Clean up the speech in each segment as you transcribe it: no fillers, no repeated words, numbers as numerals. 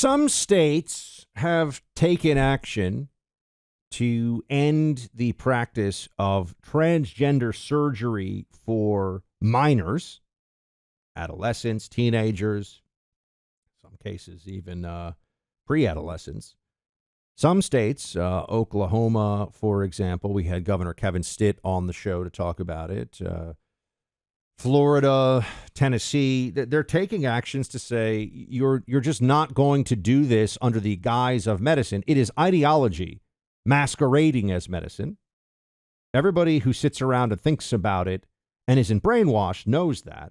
some states have taken action to end the practice of transgender surgery for minors, adolescents, teenagers, some cases even pre-adolescents. Some states, Oklahoma, for example, we had Governor Kevin Stitt on the show to talk about it. Florida, Tennessee, they're taking actions to say you're just not going to do this under the guise of medicine. It is ideology masquerading as medicine. Everybody who sits around and thinks about it and isn't brainwashed knows that.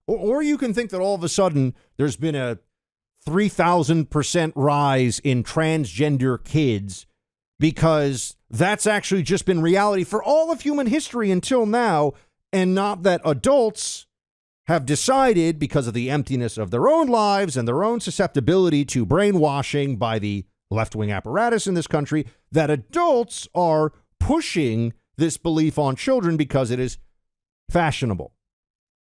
Or you can think that all of a sudden there's been a 3,000% rise in transgender kids because that's actually just been reality for all of human history until now, and not that adults have decided, because of the emptiness of their own lives and their own susceptibility to brainwashing by the left-wing apparatus in this country, that adults are pushing this belief on children because it is fashionable.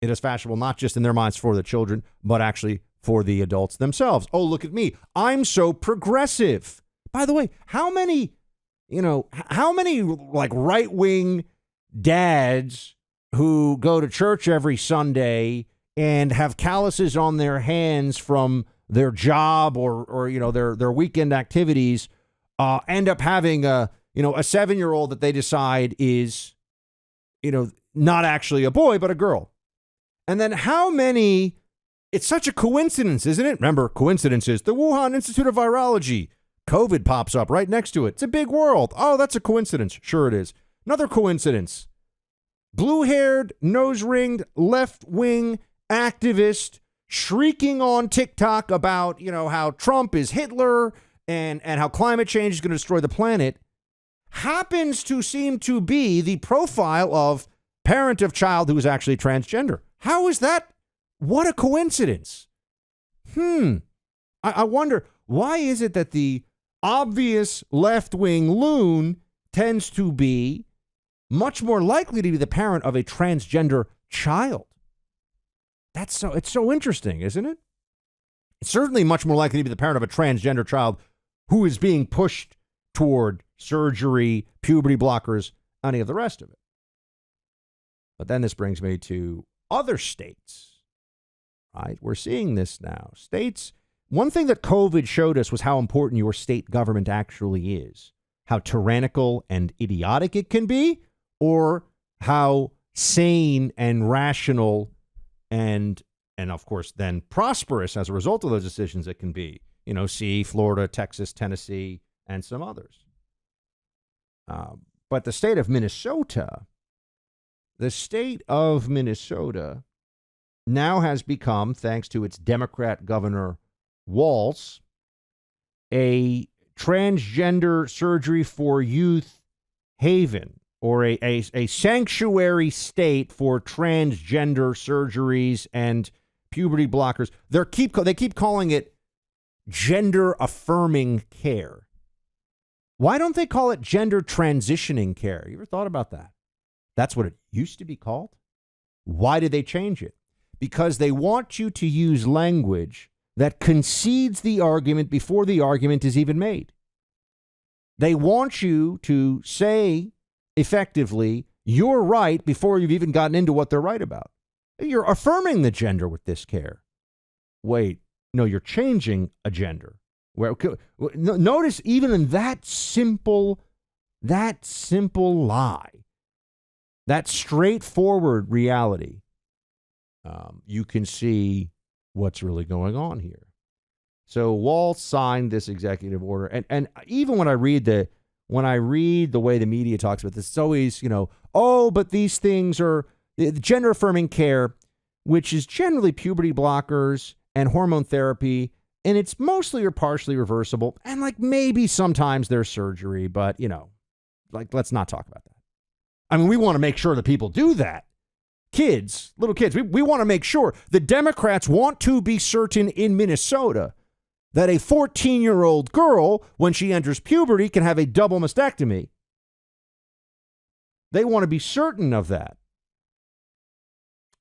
It is fashionable not just in their minds for the children, but actually for the adults themselves. Oh, look at me. I'm so progressive. By the way, how many like right-wing dads who go to church every Sunday and have calluses on their hands from their job or their weekend activities end up having a 7-year-old that they decide is not actually a boy but a girl. And then how many, it's such a coincidence, isn't it? Remember, coincidences. The Wuhan Institute of Virology, COVID pops up right next to it. It's a big world. Oh, that's a coincidence. Sure it is. Another coincidence. Blue-haired, nose-ringed, left-wing activist shrieking on TikTok about, how Trump is Hitler and how climate change is going to destroy the planet happens to seem to be the profile of parent of child who is actually transgender. How is that? What a coincidence. I wonder, why is it that the obvious left-wing loon tends to be much more likely to be the parent of a transgender child? It's so interesting, isn't it? It's certainly much more likely to be the parent of a transgender child who is being pushed toward surgery, puberty blockers, any of the rest of it. But then this brings me to other states, right? We're seeing this now. States, one thing that COVID showed us was how important your state government actually is, how tyrannical and idiotic it can be, or how sane and rational and of course then prosperous as a result of those decisions it can be. See Florida, Texas, Tennessee, and some others. But the state of Minnesota now has become, thanks to its Democrat Governor Walz, a transgender surgery for youth haven, or a sanctuary state for transgender surgeries and puberty blockers. They keep calling it gender affirming care. Why don't they call it gender transitioning care? You ever thought about that? That's what it used to be called. Why did they change it? Because they want you to use language that concedes the argument before the argument is even made. They want you to say effectively, you're right before you've even gotten into what they're right about. You're affirming the gender with this care. Wait, no, you're changing a gender. Notice even in that simple lie, that straightforward reality, you can see what's really going on here. So Walz signed this executive order, and even when I read the way the media talks about this, it's always, but these things are gender affirming care, which is generally puberty blockers and hormone therapy, and it's mostly or partially reversible, and maybe sometimes there's surgery, but let's not talk about that. I mean, we want to make sure that people do that. Little kids, we want to make sure. The Democrats want to be certain in Minnesota that a 14-year-old girl, when she enters puberty, can have a double mastectomy. They want to be certain of that.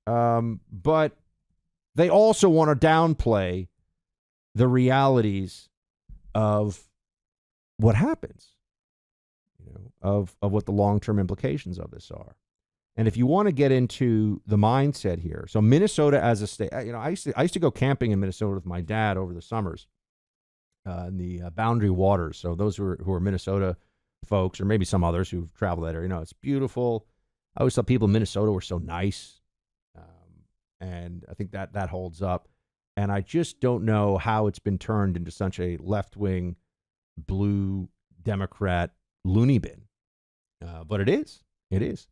But they also want to downplay the realities of what happens, of what the long-term implications of this are. And if you want to get into the mindset here, so Minnesota as a state, I used to go camping in Minnesota with my dad over the summers in the Boundary Waters. So those who are Minnesota folks, or maybe some others who've traveled that area, it's beautiful. I always thought people in Minnesota were so nice, and I think that holds up. And I just don't know how it's been turned into such a left-wing, blue Democrat loony bin, but it is. It is.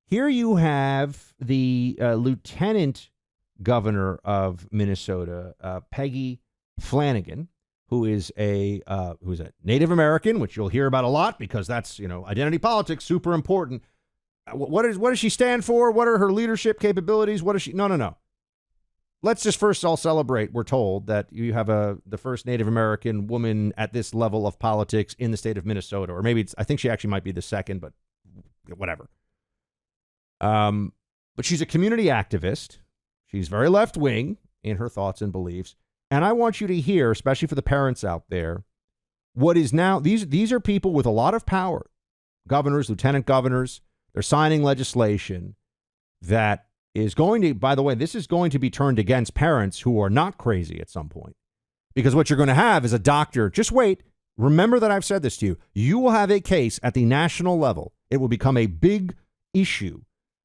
Here you have the lieutenant governor of Minnesota, Peggy Flanagan, who is a Native American, which you'll hear about a lot because that's identity politics, super important. What does she stand for? What are her leadership capabilities? What is she? No. Let's just first all celebrate. We're told that you have the first Native American woman at this level of politics in the state of Minnesota, or maybe I think she actually might be the second, but whatever. But she's a community activist. She's very left-wing in her thoughts and beliefs. And I want you to hear, especially for the parents out there, what is now, these are people with a lot of power, governors, lieutenant governors. They're signing legislation that is going to, by the way, this is going to be turned against parents who are not crazy at some point. Because what you're going to have is a doctor, just wait, remember that I've said this to you, you will have a case at the national level. It will become a big issue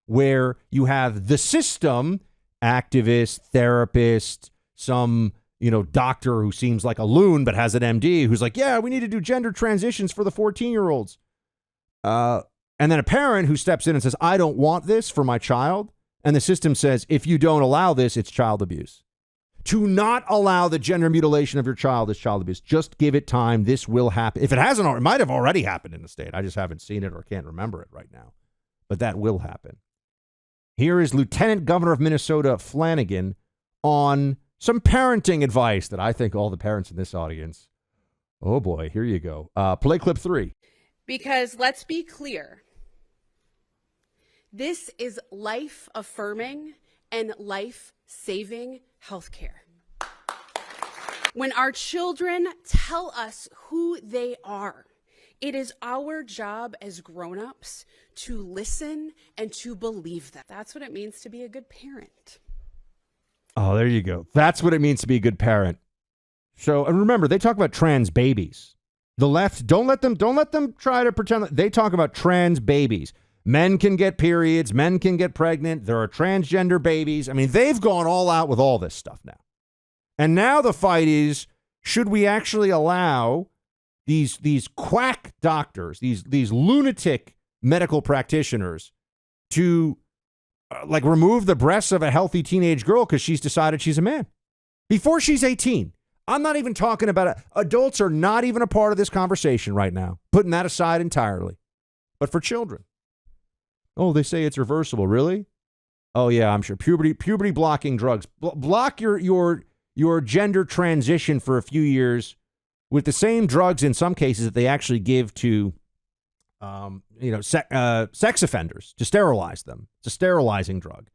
where you have the system, activist, therapist, some doctor who seems like a loon but has an MD who's like, yeah, we need to do gender transitions for the 14-year-olds. And then a parent who steps in and says, I don't want this for my child. And the system says, if you don't allow this, it's child abuse. To not allow the gender mutilation of your child is child abuse. Just give it time. This will happen. If it hasn't, it might have already happened in the state. I just haven't seen it or can't remember it right now. But that will happen. Here is Lieutenant Governor of Minnesota, Flanagan, on some parenting advice that I think all the parents in this audience, oh boy, here you go. Play clip 3. Because let's be clear, this is life-affirming and life-saving healthcare. When our children tell us who they are, it is our job as grown-ups to listen and to believe them. That's what it means to be a good parent. Oh, there you go. That's what it means to be a good parent. So, and remember, they talk about trans babies. The left, don't let them try to pretend that they talk about trans babies. Men can get periods, men can get pregnant, there are transgender babies. I mean, they've gone all out with all this stuff now. And now the fight is, should we actually allow these quack doctors, these lunatic medical practitioners to remove the breasts of a healthy teenage girl because she's decided she's a man before she's 18. I'm not even talking about it. Adults are not even a part of this conversation right now, putting that aside entirely. But for children, oh, they say it's reversible. Really? Oh yeah, I'm sure. Puberty blocking drugs. Block your gender transition for a few years with the same drugs in some cases that they actually give to sex offenders to sterilize them. It's a sterilizing drug.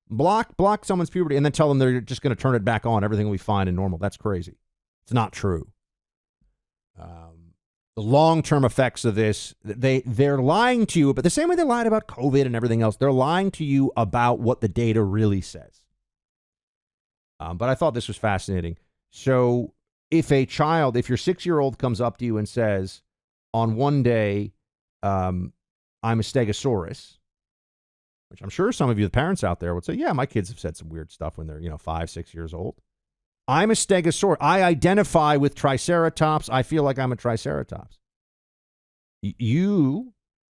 Block someone's puberty and then tell them they're just going to turn it back on. Everything will be fine and normal. That's crazy. It's not true. The long-term effects of this, they're lying to you, but the same way they lied about COVID and everything else, they're lying to you about what the data really says. But I thought this was fascinating. So if your 6-year-old comes up to you and says, on one day, I'm a stegosaurus, which I'm sure some of you, the parents out there, would say, yeah, my kids have said some weird stuff when they're 5, 6 years old. I'm a stegosaurus. I identify with triceratops. I feel like I'm a triceratops. You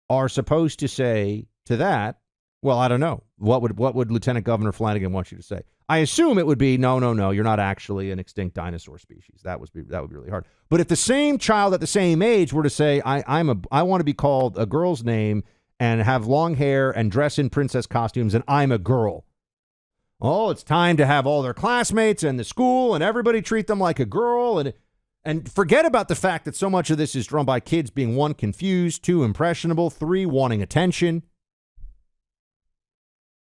are supposed to say to that, well, I don't know. What would Lieutenant Governor Flanagan want you to say? I assume it would be, no, you're not actually an extinct dinosaur species. That would be really hard. But if the same child at the same age were to say, I want to be called a girl's name and have long hair and dress in princess costumes, and I'm a girl. Oh, it's time to have all their classmates and the school and everybody treat them like a girl, and forget about the fact that so much of this is drawn by kids being 1, confused, 2, impressionable, 3, wanting attention.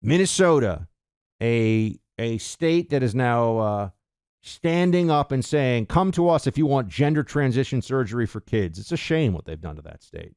Minnesota, a state that is now standing up and saying, come to us if you want gender transition surgery for kids. It's a shame what they've done to that state.